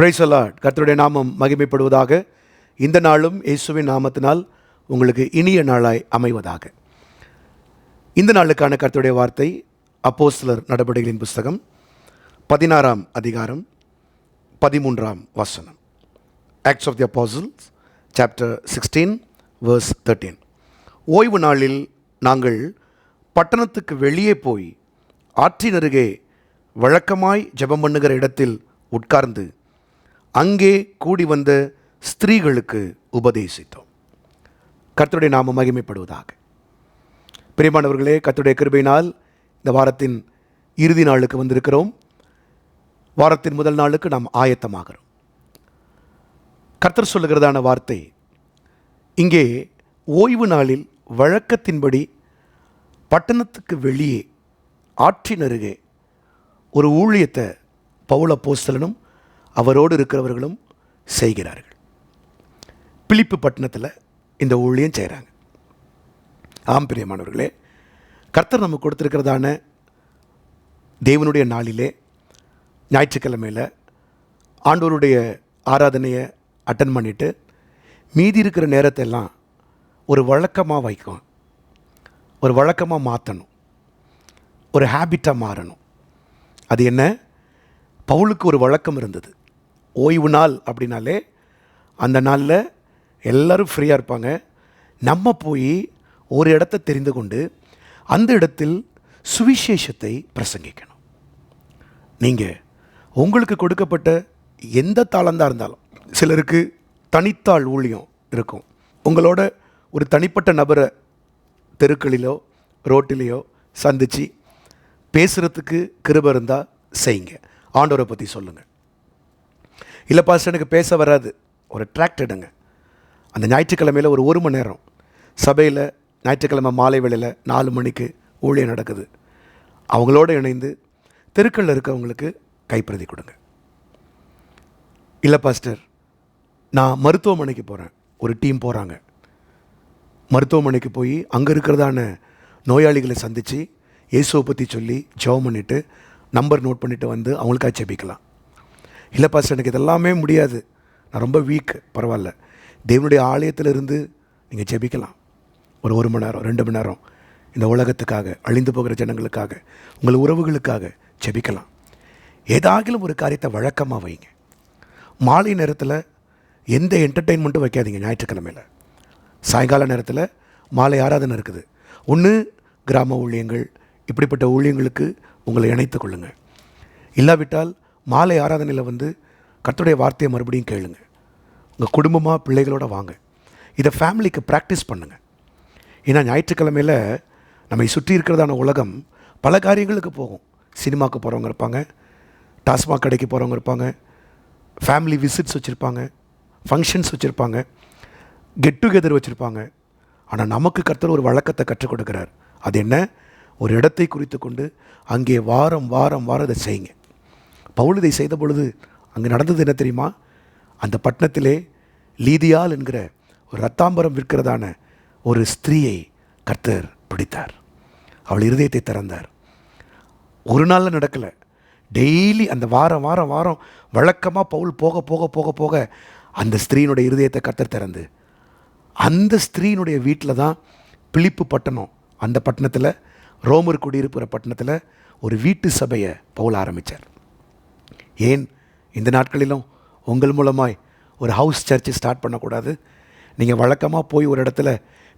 Price the Lord. கர்த்தருடைய நாமம் மகிமைப்படுவதாக. இந்த நாளும் இயேசுவின் நாமத்தினால் உங்களுக்கு இனிய நாளாய் அமைவதாக. இந்த நாளுக்கான கர்த்தருடைய வார்த்தை அப்போஸ்தலர் நடபடிகளின் புஸ்தகம் 16ஆம் அதிகாரம் 13ஆம் வசனம். ஆக்ட்ஸ் ஆஃப் தி அப்போஸ்தலர்ஸ் சாப்டர் 16 verse 13. ஓய்வு நாளில் நாங்கள் பட்டணத்துக்கு வெளியே போய் ஆற்றின் அருகே வழக்கமாய் ஜெபம் பண்ணுகிற இடத்தில் உட்கார்ந்து அங்கே கூடி வந்த ஸ்திரீகளுக்கு உபதேசித்தோம். கர்த்தருடைய நாமம் மகிமைப்படுவதாக. பிரியமானவர்களே, கர்த்தருடைய கிருபையினால் இந்த வாரத்தின் இறுதி நாளுக்கு வந்திருக்கிறோம். வாரத்தின் முதல் நாளுக்கு நாம் ஆயத்தமாகிறோம். கர்த்தர் சொல்லுகிறதான வார்த்தை, இங்கே ஓய்வு நாளில் வழக்கத்தின்படி பட்டணத்துக்கு வெளியே ஆற்றின் அருகே ஒரு ஊழியத்தை பவுல் அப்போஸ்தலனும் அவரோடு இருக்கிறவர்களும் செய்கிறார்கள். பிலிப்பு பட்டணத்தில் இந்த ஊழியம் செய்கிறாங்க. ஆம் பிரியமானவர்களே, கர்த்தர் நமக்கு கொடுத்திருக்கிறதான தேவனுடைய நாளிலே ஞாயிற்றுக்கிழமையில் ஆண்டவருடைய ஆராதனையை அட்டன் பண்ணிவிட்டு மீதி இருக்கிற நேரத்தை எல்லாம் ஒரு வழக்கமாக வைக்கும், ஒரு வழக்கமாக மாற்றணும், ஒரு ஹேபிட்டாக மாறணும். அது என்ன? பவுலுக்கு ஒரு வழக்கம் இருந்தது. ஓய்வு நாள் அப்படின்னாலே அந்த நாளில் எல்லோரும் ஃப்ரீயாக இருப்பாங்க. நம்ம போய் ஒரு இடத்தை தெரிந்து கொண்டு அந்த இடத்தில் சுவிசேஷத்தை பிரசங்கிக்கணும். நீங்கள் உங்களுக்கு கொடுக்கப்பட்ட எந்த தாளந்தாக இருந்தாலும், சிலருக்கு தனித்தாள் ஊழியம் இருக்கும். உங்களோட ஒரு தனிப்பட்ட நபரை தெருக்களிலோ ரோட்டிலேயோ சந்தித்து பேசுகிறதுக்கு கிருபை இருந்தால் செய்யுங்க. ஆண்டவரை பற்றி சொல்லுங்கள். இல்லை பாஸ்டர், எனக்கு பேச வராது, ஒரு ட்ராக்ட் எடுங்க. அந்த ஞாயிற்றுக்கிழமையில் ஒரு மணி நேரம் சபையில் ஞாயிற்றுக்கிழமை மாலை வேளையில் 4 மணிக்கு ஊழியம் நடக்குது. அவங்களோடு இணைந்து தெருக்களில் இருக்கவங்களுக்கு கைப்பிரதி கொடுங்க. இல்லை பாஸ்டர், நான் மருத்துவமனைக்கு போகிறேன், ஒரு டீம் போகிறாங்க. மருத்துவமனைக்கு போய் அங்கே இருக்கிறதான நோயாளிகளை சந்தித்து இயேசுவை பற்றி சொல்லி ஜெபம் பண்ணிவிட்டு நம்பர் நோட் பண்ணிவிட்டு வந்து அவங்களுக்காக ஜெபிக்கலாம். இல்லை பாஸ்டர், எனக்கு இதெல்லாமே முடியாது, நான் ரொம்ப வீக். பரவாயில்ல, தேவனுடைய ஆலயத்தில் இருந்து நீங்கள் ஜெபிக்கலாம். ஒரு மணி நேரம் 2 மணி நேரம் இந்த உலகத்துக்காக, அழிந்து போகிற ஜனங்களுக்காக, உங்கள் உறவுகளுக்காக ஜெபிக்கலாம். ஏதாகிலும் ஒரு காரியத்தை வழக்கமாக வைங்க. மாலை நேரத்தில் எந்த என்டர்டெயின்மெண்ட்டும் வைக்காதீங்க. ஞாயிற்றுக்கிழமையில் சாயங்கால நேரத்தில் மாலை ஆராதனை இருக்குது. ஒன்று கிராம ஊழியங்கள், இப்படிப்பட்ட ஊழியங்களுக்கு உங்களை இணைத்து கொள்ளுங்கள். இல்லாவிட்டால் மாலை ஆராதனையில் வந்து கர்த்தருடைய வார்த்தையை மறுபடியும் கேளுங்க. உங்கள் குடும்பமாக பிள்ளைகளோடு வாங்க. இதை ஃபேமிலிக்கு ப்ராக்டிஸ் பண்ணுங்கள். ஏன்னா ஞாயிற்றுக்கிழமையில் நம்மை சுற்றி இருக்கிறதான உலகம் பல காரியங்களுக்கு போகும். சினிமாவுக்கு போகிறவங்க இருப்பாங்க, டாஸ்மாக் கடைக்கு போகிறவங்க இருப்பாங்க, ஃபேமிலி விசிட்ஸ் வச்சுருப்பாங்க, ஃபங்க்ஷன்ஸ் வச்சுருப்பாங்க, கெட் டுகெதர் வச்சுருப்பாங்க. ஆனால் நமக்கு கர்த்தர் ஒரு வழக்கத்தை கற்றுக் கொடுக்குறார். அது என்ன? ஒரு இடத்தை குறித்து கொண்டு அங்கே வாரம் இதை செய்யுங்க. பவுல் இதை செய்த பொழுது அங்கே நடந்தது என்ன தெரியுமா? அந்த பட்டணத்திலே லீதியால் என்கிற ஒரு ரத்தாம்பரம் விற்கிறதான ஒரு ஸ்திரீயை கர்த்தர் பிடித்தார். அவள் இருதயத்தை திறந்தார். ஒரு நாளில் நடக்கலை, டெய்லி அந்த வாரம் வழக்கமாக பவுல் போக போக போக போக அந்த ஸ்திரீனுடைய இருதயத்தை கர்த்தர் திறந்து, அந்த ஸ்திரீனுடைய வீட்டில் தான் பிலிப்பு பட்டணம், அந்த பட்டணத்தில் ரோமர் குடியிருப்புற பட்டணத்தில் ஒரு வீட்டு சபையை பவுல் ஆரம்பித்தார். ஏன் இந்த நாட்களிலும் உங்கள் மூலமாய் ஒரு ஹவுஸ் சர்ச்சு ஸ்டார்ட் பண்ணக்கூடாது? நீங்கள் வழக்கமாக போய் ஒரு இடத்துல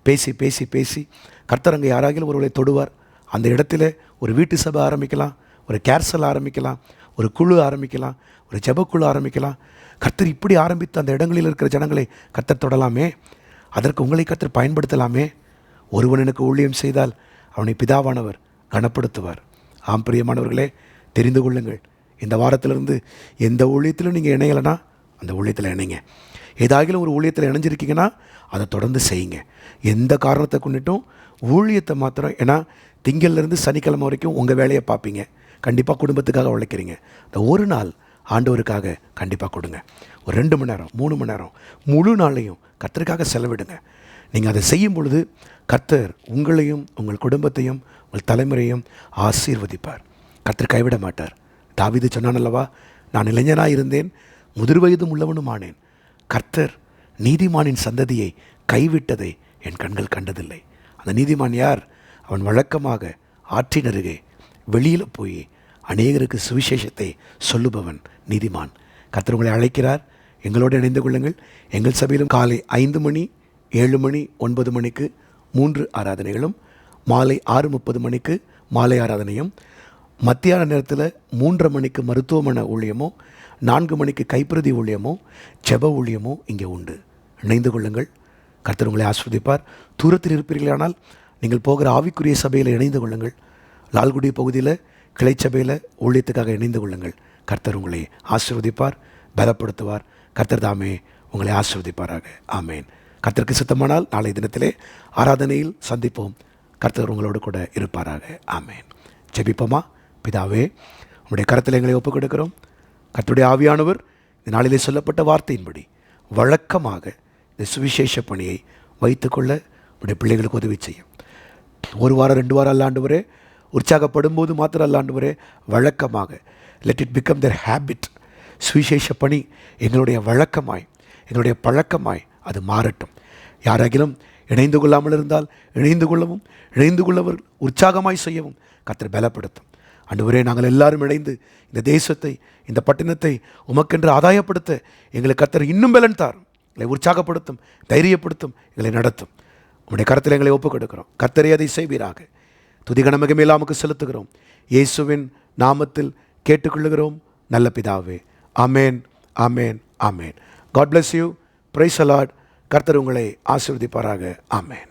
பேசி கர்த்தர் அங்கே யாராகிலும் ஒருவரை தொடுவார். அந்த இடத்துல ஒரு வீட்டு சபை ஆரம்பிக்கலாம், ஒரு கேர்சல் ஆரம்பிக்கலாம், ஒரு குழு ஆரம்பிக்கலாம், ஒரு ஜெபக்குழு ஆரம்பிக்கலாம். கர்த்தர் இப்படி ஆரம்பித்து அந்த இடங்களில் இருக்கிற ஜனங்களை கர்த்தர் தொடலாமே. அதற்கு உங்களை கர்த்தர் பயன்படுத்தலாமே. ஒருவன் எனக்கு ஊழியம் செய்தால் அவனை பிதாவானவர் கனப்படுத்துவார். ஆம் பிரியமானவர்களே, தெரிந்து கொள்ளுங்கள். இந்த வாரத்திலிருந்து எந்த ஊழியத்திலும் நீங்கள் இணையலைன்னா அந்த ஊழியத்தில் இணைங்க. ஏதாகிலும் ஒரு ஊழியத்தில் இணைஞ்சிருக்கீங்கன்னா அதை தொடர்ந்து செய்யுங்க. எந்த காரணத்தை கொண்டுட்டும் ஊழியத்தை மாத்திரம், ஏன்னா திங்கள்லேருந்து சனிக்கிழமை வரைக்கும் உங்கள் வேலையை பார்ப்பீங்க, கண்டிப்பாக குடும்பத்துக்காக உழைக்கிறீங்க. இந்த ஒரு நாள் ஆண்டவருக்காக கண்டிப்பாக கொடுங்க. ஒரு 2 மணி நேரம் 3 மணி நேரம் முழு நாளையும் கர்த்தருக்காக செலவிடுங்க. நீங்கள் அதை செய்யும் பொழுது கர்த்தர் உங்களையும் உங்கள் குடும்பத்தையும் உங்கள் தலைமுறையும் ஆசீர்வதிப்பார். கர்த்தர் கைவிட மாட்டார். தாவீது சொன்னான் அல்லவா, நான் இளைஞனாக இருந்தேன், முதிர் வயதும் உள்ளவனுமானேன். கர்த்தர் நீதிமானின் சந்ததியை கைவிட்டதை என் கண்கள் கண்டதில்லை. அந்த நீதிமான் யார்? அவன் வழக்கமாக ஆற்றின் அருகே வெளியில் போய் அநேகருக்கு சுவிசேஷத்தை சொல்லுபவன் நீதிமான். கர்த்தர் உங்களை அழைக்கிறார். எங்களோடு இணைந்து கொள்ளுங்கள். எங்கள் சபையிலும் காலை 5 மணி, 7 மணி, 9 மணிக்கு 3 ஆராதனைகளும், மாலை 6:30 மணிக்கு மாலை ஆராதனையும், மத்தியான நேரத்தில் 3:30 மணிக்கு மருத்துவமனை ஊழியமோ, 4 மணிக்கு கைப்பிரதி ஊழியமோ, ஜெப ஊழியமோ இங்கே உண்டு. இணைந்து கொள்ளுங்கள். கர்த்தர் உங்களை ஆசீர்வதிப்பார். தூரத்தில் இருப்பீர்களானால் நீங்கள் போகிற ஆவிக்குரிய சபையில் இணைந்து கொள்ளுங்கள். லால்குடி பகுதியில் கிளை சபையில் ஊழியத்துக்காக இணைந்து கொள்ளுங்கள். கர்த்தர் உங்களை ஆசீர்வதிப்பார், பலப்படுத்துவார். கர்த்தர் தாமே உங்களை ஆசீர்வதிப்பாராக. ஆமேன். கர்த்தருக்கு சித்தமானால் நாளை தினத்திலே ஆராதனையில் சந்திப்போம். கர்த்தர் உங்களோடு கூட இருப்பாராக. ஆமேன். ஜெபிப்போமா? பிதாவே, உங்களுடைய கரத்தில் எங்களை ஒப்புக் கொடுக்கிறோம். கர்த்தருடைய ஆவியானவர் இந்த நாளிலே சொல்லப்பட்ட வார்த்தையின்படி வழக்கமாக இந்த சுவிசேஷ பணியை வைத்துக்கொள்ள உடைய பிள்ளைகளுக்கு உதவி செய்யும். 1 வாரம் 2 வாரம் அல்லாண்டவரே, உற்சாகப்படும் போது மாத்திரம் அல்லாண்டவரே, வழக்கமாக let it become their habit. சுவிசேஷ பணி எங்களுடைய வழக்கமாய், எங்களுடைய பழக்கமாய் அது மாறட்டும். யாராகிலும் இணைந்து கொள்ளாமல் இருந்தால் இணைந்து கொள்ளவும், இணைந்து கொள்ளவர் உற்சாகமாய் செய்யவும் கர்த்தர் பலப்படுத்தும். ஆண்டவரே, நாங்கள் எல்லாரும் இணைந்து இந்த தேசத்தை, இந்த பட்டணத்தை உமக்கென்று ஆதாயப்படுத்த எங்களுக்கு கர்த்தர் இன்னும் பலன் தாரும். எங்களை உற்சாகப்படுத்தும், தைரியப்படுத்தும், எங்களை நடத்தும். உங்களுடைய கரத்தில் எங்களை ஒப்புக் கொடுக்கிறோம். கர்த்தரே அதை செய்வீராக. துதிகனமகமேலாமுக்கு செலுத்துகிறோம். இயேசுவின் நாமத்தில் கேட்டுக்கொள்ளுகிறோம் நல்ல பிதாவே. ஆமேன், ஆமேன், ஆமேன். God bless you. Praise the Lord. கர்த்தர் உங்களை ஆசீர்வதிப்பாராக. ஆமேன்.